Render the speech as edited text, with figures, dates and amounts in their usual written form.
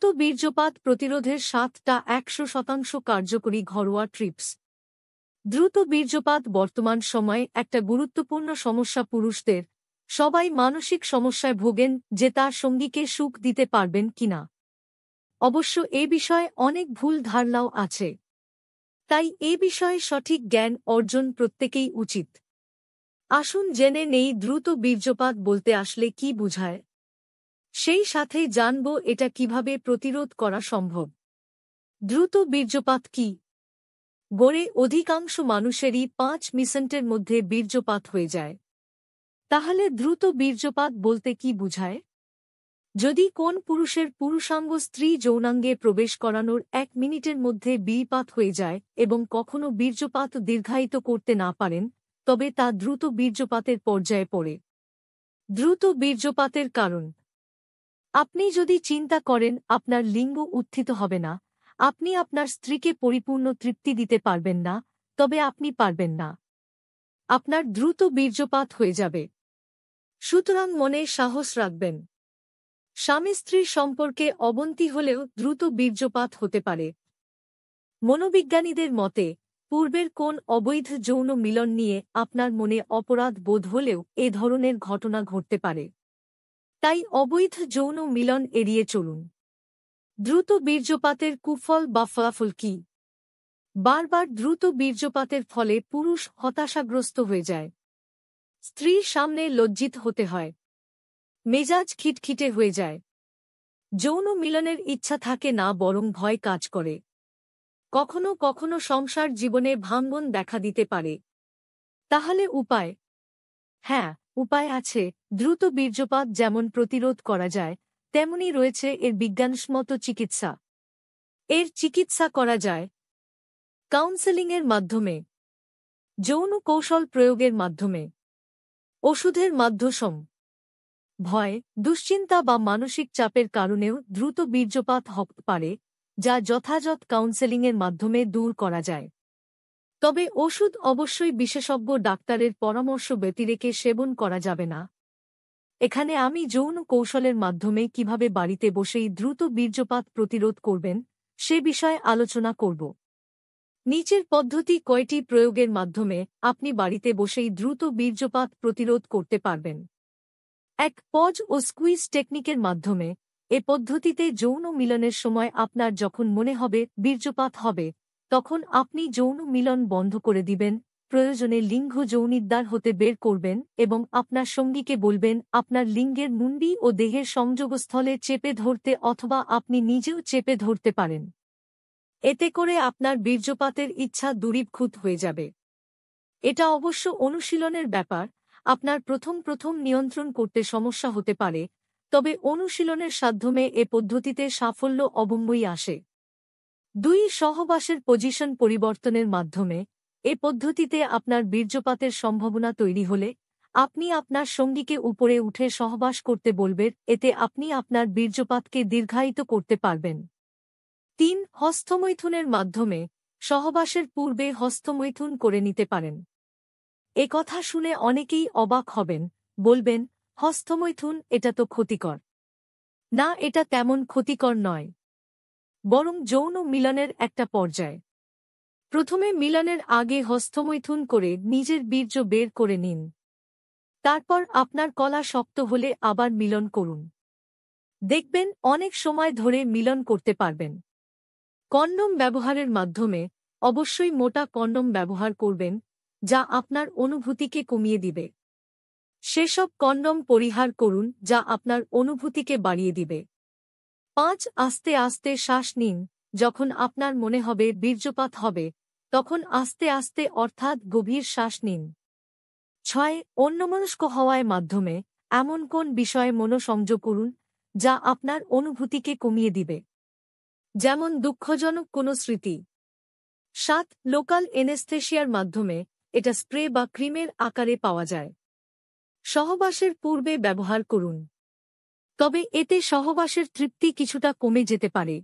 দ্রুত বীর্যপাত প্রতিরোধের 7টা 100% কার্যকরী ঘরোয়া ট্রিপস। দ্রুত বীর্যপাত বর্তমান সময়ে একটা গুরুত্বপূর্ণ সমস্যা পুরুষদের। সবাই মানসিক সমস্যায় ভোগেন যে তার সঙ্গীকে সুখ দিতে পারবেন কিনা। অবশ্য এ বিষয়ে অনেক ভুল ধারণাও আছে। তাই এ বিষয়ে সঠিক জ্ঞান অর্জন প্রত্যেকেই উচিত। আসুন জেনে নেই দ্রুত বীর্যপাত বলতে আসলে কি বোঝায়। সেই সাথে জানব এটা কিভাবে প্রতিরোধ করা সম্ভব। দ্রুত বীর্যপাত কি? গড়ে অধিকাংশ মানুষেরই 5 মিনিটের মধ্যে বীর্যপাত হয়ে যায়। তাহলে দ্রুত বীর্যপাত বলতে কি বোঝায়? যদি কোন পুরুষের পুরুষাঙ্গ স্ত্রী যৌনাঙ্গে প্রবেশ করানোর 1 মিনিটের মধ্যে বীর্যপাত হয়ে যায় এবং কখনো বীর্যপাত দীর্ঘায়িত করতে না পারেন, তবে তা দ্রুত বীর্যপাতের পর্যায়ে পড়ে। দ্রুত বীর্যপাতের কারণ। আপনি যদি চিন্তা করেন আপনার লিঙ্গ উত্থিত হবে না, আপনি আপনার স্ত্রীকে পরিপূর্ণ তৃপ্তি দিতে পারবেন না, তবে আপনি পারবেন না। আপনার দ্রুত বীর্যপাত হয়ে যাবে। সুতরাং মনে সাহস রাখবেন। স্বামী স্ত্রীর সম্পর্কে অবনতি হলেও দ্রুত বীর্যপাত হতে পারে। মনোবিজ্ঞানীদের মতে, পূর্বের কোন অবৈধ যৌন মিলন নিয়ে আপনার মনে অপরাধ বোধ হলেও এ ধরনের ঘটনা ঘটতে পারে। তাই অবৈধ যৌন মিলন এড়িয়ে চলুন। দ্রুত বীর্যপাতের কুফল বা ফলাফল কি? বারবার দ্রুত বীর্যপাতের ফলে পুরুষ হতাশাগ্রস্ত হয়ে যায়। স্ত্রীর সামনে লজ্জিত হতে হয়। মেজাজ খিটখিটে হয়ে যায়। যৌন মিলনের ইচ্ছা থাকে না, বরং ভয় কাজ করে। কখনো কখনো সংসার জীবনে ভাঙ্গন দেখা দিতে পারে। তাহলে উপায়? হ্যাঁ, উপায় আছে। দ্রুত বীর্যপাত যেমন প্রতিরোধ করা যায়, তেমনি রয়েছে এর বিজ্ঞানসম্মত চিকিৎসা। এর চিকিৎসা করা যায় কাউন্সেলিংয়ের মাধ্যমে, যৌন কৌশল প্রয়োগের মাধ্যমে, ওষুধের মাধ্যমে। ভয়, দুশ্চিন্তা বা মানসিক চাপের কারণেও দ্রুত বীর্যপাত হতে পারে, যা যথাযথ কাউন্সেলিংয়ের মাধ্যমে দূর করা যায়। তবে ওষুধ অবশ্যই বিশেষজ্ঞ ডাক্তারের পরামর্শ ব্যতিরেকে সেবন করা যাবে না। এখানে আমি যৌন কৌশলের মাধ্যমে কিভাবে বাড়িতে বসেই দ্রুত বীর্যপাত প্রতিরোধ করবেন সে বিষয়ে আলোচনা করব। নিচের পদ্ধতি কয়টি প্রয়োগের মাধ্যমে আপনি বাড়িতে বসেই দ্রুত বীর্যপাত প্রতিরোধ করতে পারবেন। 1. পজ ও স্কুইজ টেকনিকের মাধ্যমে। এ পদ্ধতিতে যৌন মিলনের সময় আপনার যখন মনে হবে বীর্যপাত হবে, তখন আপনি যৌন মিলন বন্ধ করে দিবেন, প্রয়োজনে লিঙ্গ যৌনিদ্বার হতে বের করবেন এবং আপনার সঙ্গীকে বলবেন আপনার লিঙ্গের মুন্ডি ও দেহের সংযোগস্থলে চেপে ধরতে, অথবা আপনি নিজেও চেপে ধরতে পারেন। এতে করে আপনার বীর্যপাতের ইচ্ছা দূরীভূত হয়ে যাবে। এটা অবশ্য অনুশীলনের ব্যাপার। আপনার প্রথম নিয়ন্ত্রণ করতে সমস্যা হতে পারে, তবে অনুশীলনের মাধ্যমে এ পদ্ধতিতে সাফল্য অবশ্যই আসে। 2. সহবাসের পজিশন পরিবর্তনের মাধ্যমে। এ পদ্ধতিতে আপনার বীর্যপাতের সম্ভাবনা তৈরি হলে আপনি আপনার সঙ্গীকে উপরে উঠে সহবাস করতে বলবেন, এতে আপনি আপনার বীর্যপাতকে দীর্ঘায়িত করতে পারবেন। 3. হস্তমৈথুনের মাধ্যমে। সহবাসের পূর্বে হস্তমৈথুন করে নিতে পারেন। এ কথা শুনে অনেকেই অবাক হবেন, বলবেন, হস্তমৈথুন এটা তো ক্ষতিকর। না, এটা তেমন ক্ষতিকর নয়, বরং যৌন মিলনের একটা পর্যায়। প্রথমে মিলনের আগে হস্তমৈথুন করে নিজের বীর্য বের করে নিন। তারপর আপনার কলা শক্ত হলে আবার মিলন করুন। দেখবেন অনেক সময় ধরে মিলন করতে পারবেন। কন্ডোম ব্যবহারের মাধ্যমে। অবশ্যই মোটা কন্ডোম ব্যবহার করবেন, যা আপনার অনুভূতিকে কমিয়ে দিবে। সেসব কন্ডোম পরিহার করুন যা আপনার অনুভূতিকে বাড়িয়ে দিবে। 5. আস্তে আস্তে শ্বাস নিন। যখন আপনার মনে হবে বীর্যপাত হবে, তখন আস্তে আস্তে অর্থাৎ গভীর শ্বাস নিন। 6. অন্যমনস্ক হওয়ার মাধ্যমে। এমন কোন বিষয়ে মনোসংযোগ করুন যা আপনার অনুভূতিকে কমিয়ে দিবে, যেমন দুঃখজনক কোনো স্মৃতি। 7. লোকাল এনেস্থেশিয়ার মাধ্যমে। এটা স্প্রে বা ক্রিমের আকারে পাওয়া যায়। সহবাসের পূর্বে ব্যবহার করুন, তবে এতে সহবাসের তৃপ্তি কিছুটা কমে যেতে পারে।